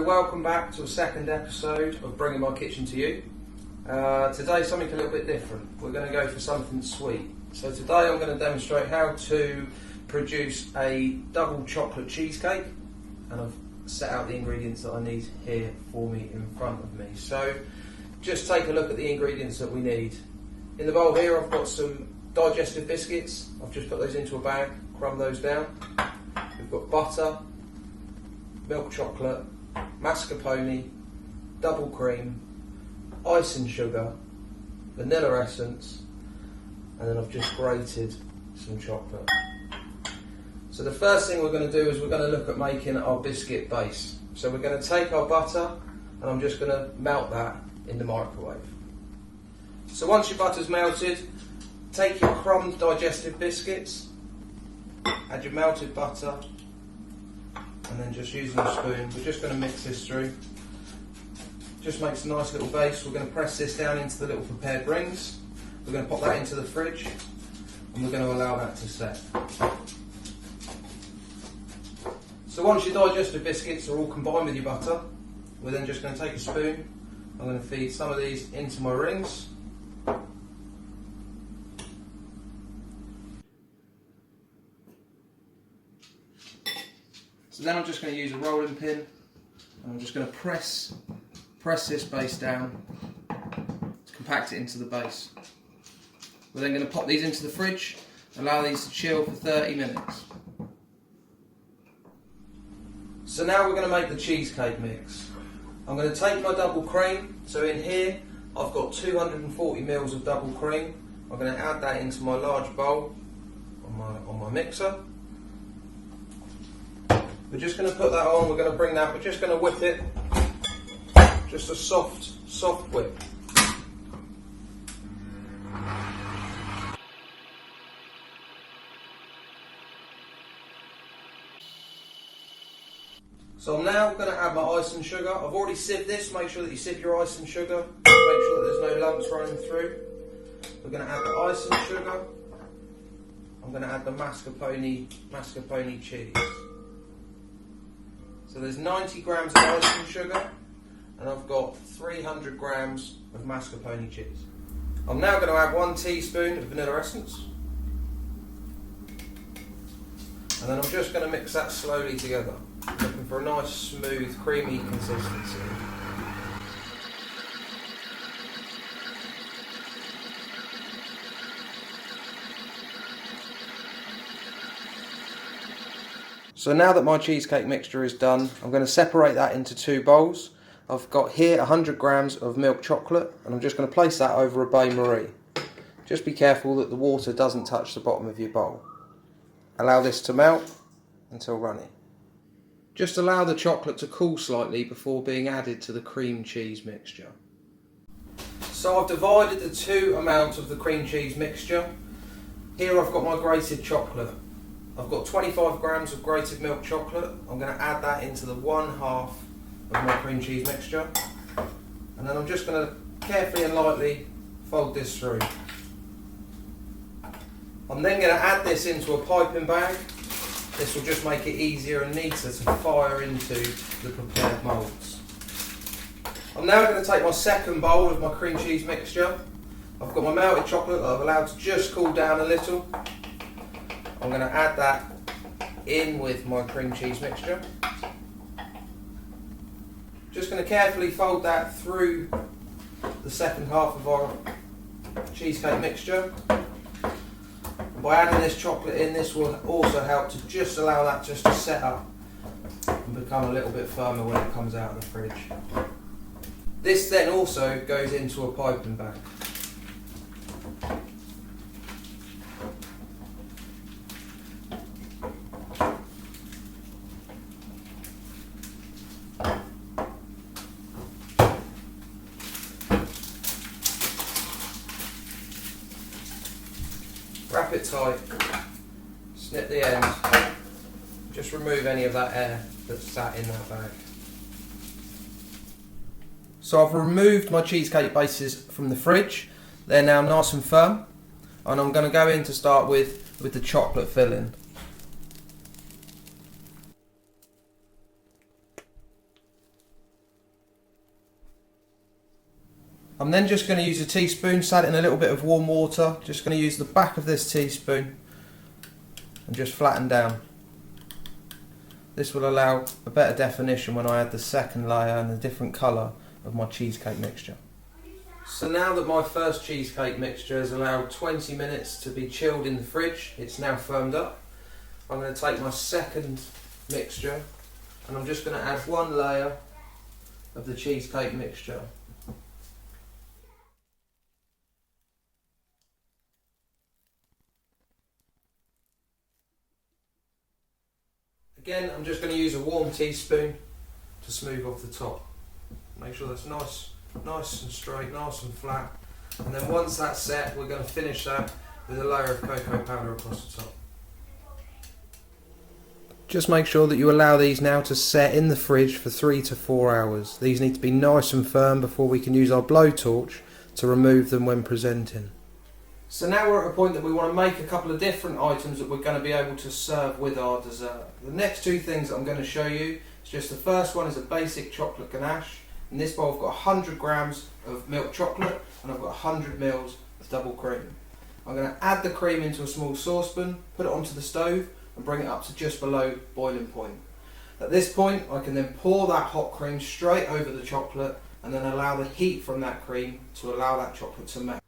welcome back to a second episode of Bringing My Kitchen to You. Today something a little bit different. We're going to go for something sweet. So today I'm going to demonstrate how to produce a double chocolate cheesecake, and I've set out the ingredients that I need here for me in front of me. So just take a look at the ingredients that we need. In the bowl here I've got some digestive biscuits. I've just put those into a bag, crumb those down. We've got butter, milk chocolate, mascarpone, double cream, ice and sugar, vanilla essence, and then I've just grated some chocolate. So the first thing we're going to do is we're going to look at making our biscuit base. So we're going to take our butter and I'm just going to melt that in the microwave. So once your butter's melted, take your crumbed digestive biscuits, add your melted butter, and then just using a spoon, we're just going to mix this through. Just makes a nice little base. We're going to press this down into the little prepared rings. We're going to pop that into the fridge and we're going to allow that to set. So once your digestive biscuits are all combined with your butter, we're then just going to take a spoon. I'm going to feed some of these into my rings. So then I'm just going to use a rolling pin and I'm just going to press this base down to compact it into the base. We're then going to pop these into the fridge, allow these to chill for 30 minutes. So now we're going to make the cheesecake mix. I'm going to take my double cream. So in here I've got 240 ml of double cream. I'm going to add that into my large bowl on my mixer. We're just going to put that on, we're going to bring that, we're just going to whip it, just a soft whip. So I'm now going to add my ice and sugar. I've already sieved this, make sure that you sieve your ice and sugar, make sure that there's no lumps running through. We're going to add the ice and sugar. I'm going to add the mascarpone cheese. So there's 90 grams of ice and sugar, and I've got 300 grams of mascarpone cheese. I'm now going to add 1 teaspoon of vanilla essence, and then I'm just going to mix that slowly together, looking for a nice, smooth, creamy consistency. So now that my cheesecake mixture is done, I'm going to separate that into 2 bowls. I've got here 100 grams of milk chocolate and I'm just going to place that over a bain-marie. Just be careful that the water doesn't touch the bottom of your bowl. Allow this to melt until runny. Just allow the chocolate to cool slightly before being added to the cream cheese mixture. So I've divided the 2 amounts of the cream cheese mixture. Here I've got my grated chocolate. I've got 25 grams of grated milk chocolate. I'm going to add that into the 1/2 of my cream cheese mixture. And then I'm just going to carefully and lightly fold this through. I'm then going to add this into a piping bag. This will just make it easier and neater to fire into the prepared moulds. I'm now going to take my second bowl of my cream cheese mixture. I've got my melted chocolate that I've allowed to just cool down a little. I'm going to add that in with my cream cheese mixture. Just going to carefully fold that through the second half of our cheesecake mixture. And by adding this chocolate in, this will also help to just allow that just to set up and become a little bit firmer when it comes out of the fridge. This then also goes into a piping bag. Wrap it tight, snip the end, just remove any of that air that's sat in that bag. So I've removed my cheesecake bases from the fridge. They're now nice and firm, and I'm going to go in to start with the chocolate filling. I'm then just going to use a teaspoon, sat it in a little bit of warm water. Just going to use the back of this teaspoon and just flatten down. This will allow a better definition when I add the second layer and a different colour of my cheesecake mixture. So now that my first cheesecake mixture has allowed 20 minutes to be chilled in the fridge, it's now firmed up. I'm going to take my second mixture and I'm just going to add one layer of the cheesecake mixture. Again, I'm just going to use a warm teaspoon to smooth off the top. Make sure that's nice and straight, nice and flat. And then once that's set, we're going to finish that with a layer of cocoa powder across the top. Just make sure that you allow these now to set in the fridge for 3 to 4 hours. These need to be nice and firm before we can use our blowtorch to remove them when presenting. So now we're at a point that we want to make a couple of different items that we're going to be able to serve with our dessert. The next two things that I'm going to show you is just the first one is a basic chocolate ganache. In this bowl I've got 100 grams of milk chocolate and I've got 100 mils of double cream. I'm going to add the cream into a small saucepan, put it onto the stove and bring it up to just below boiling point. At this point I can then pour that hot cream straight over the chocolate and then allow the heat from that cream to allow that chocolate to melt.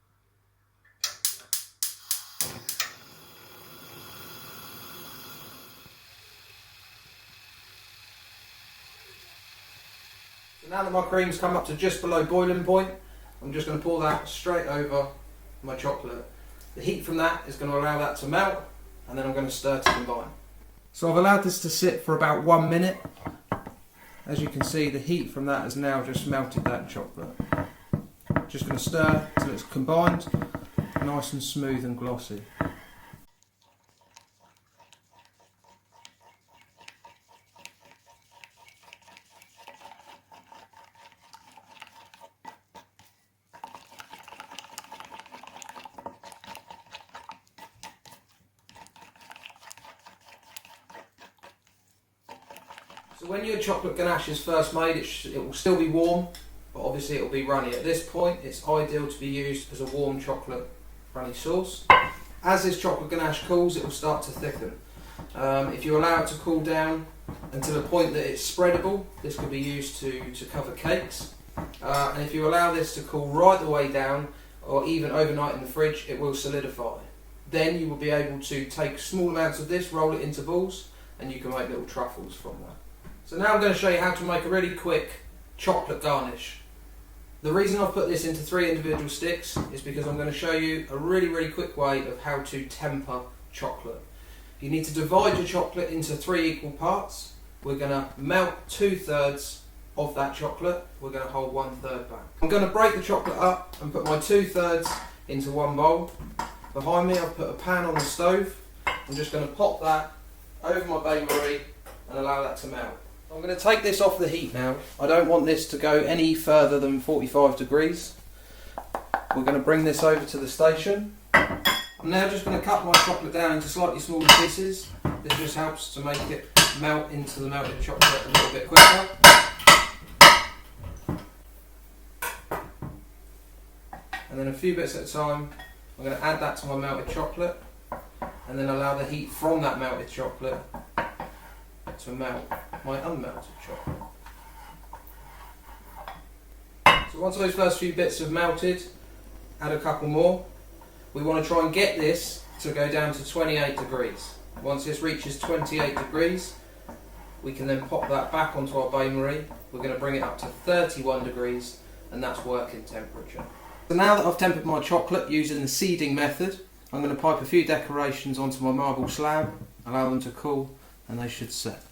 So now that my cream's come up to just below boiling point, I'm just going to pour that straight over my chocolate. The heat from that is going to allow that to melt and then I'm going to stir to combine. So I've allowed this to sit for about 1 minute. As you can see, the heat from that has now just melted that chocolate. Just going to stir till it's combined, nice and smooth and glossy. So when your chocolate ganache is first made, it will still be warm, but obviously it will be runny. At this point, it's ideal to be used as a warm chocolate runny sauce. As this chocolate ganache cools, it will start to thicken. If you allow it to cool down until the point that it's spreadable, this could be used to cover cakes. And if you allow this to cool right the way down, or even overnight in the fridge, it will solidify. Then you will be able to take small amounts of this, roll it into balls, and you can make little truffles from that. So now I'm going to show you how to make a really quick chocolate garnish. The reason I've put this into 3 individual sticks is because I'm going to show you a really quick way of how to temper chocolate. You need to divide your chocolate into 3 equal parts. We're going to melt 2/3 of that chocolate. We're going to hold 1/3 back. I'm going to break the chocolate up and put my 2/3 into one bowl. Behind me I've put a pan on the stove. I'm just going to pop that over my bain-marie and allow that to melt. I'm going to take this off the heat now. I don't want this to go any further than 45 degrees. We're going to bring this over to the station. I'm now just going to cut my chocolate down into slightly smaller pieces. This just helps to make it melt into the melted chocolate a little bit quicker. And then a few bits at a time, I'm going to add that to my melted chocolate and then allow the heat from that melted chocolate to melt my unmelted chocolate. So once those first few bits have melted, add a couple more. We want to try and get this to go down to 28 degrees. Once this reaches 28 degrees, we can then pop that back onto our bain-marie. We're going to bring it up to 31 degrees and that's working temperature. So now that I've tempered my chocolate using the seeding method, I'm going to pipe a few decorations onto my marble slab, allow them to cool and they should set.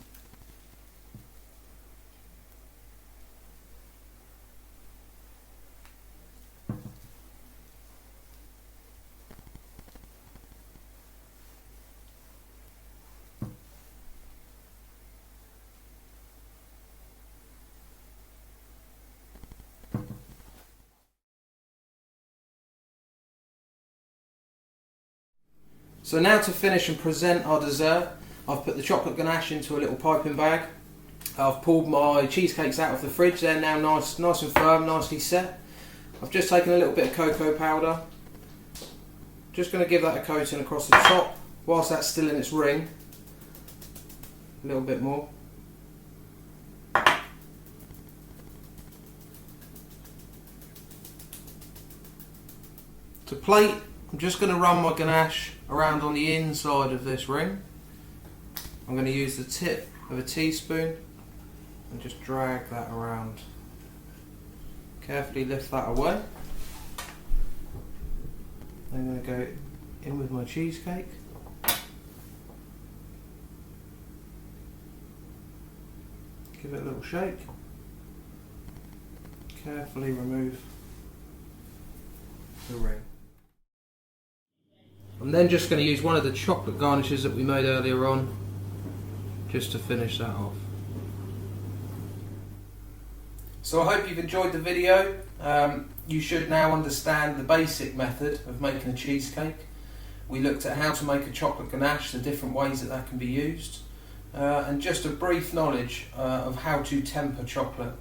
So now to finish and present our dessert, I've put the chocolate ganache into a little piping bag. I've pulled my cheesecakes out of the fridge, they're now nice and firm, nicely set. I've just taken a little bit of cocoa powder. Just going to give that a coating across the top whilst that's still in its ring. A little bit more. To plate, I'm just going to run my ganache around on the inside of this ring. I'm going to use the tip of a teaspoon and just drag that around. Carefully lift that away. I'm going to go in with my cheesecake. Give it a little shake. Carefully remove the ring. I'm then just going to use one of the chocolate garnishes that we made earlier on just to finish that off. So I hope you've enjoyed the video. You should now understand the basic method of making a cheesecake. We looked at how to make a chocolate ganache, the different ways that that can be used, and just a brief knowledge of how to temper chocolate.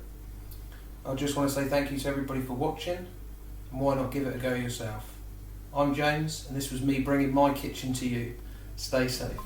I just want to say thank you to everybody for watching, and why not give it a go yourself. I'm James, and this was me bringing my kitchen to you. Stay safe.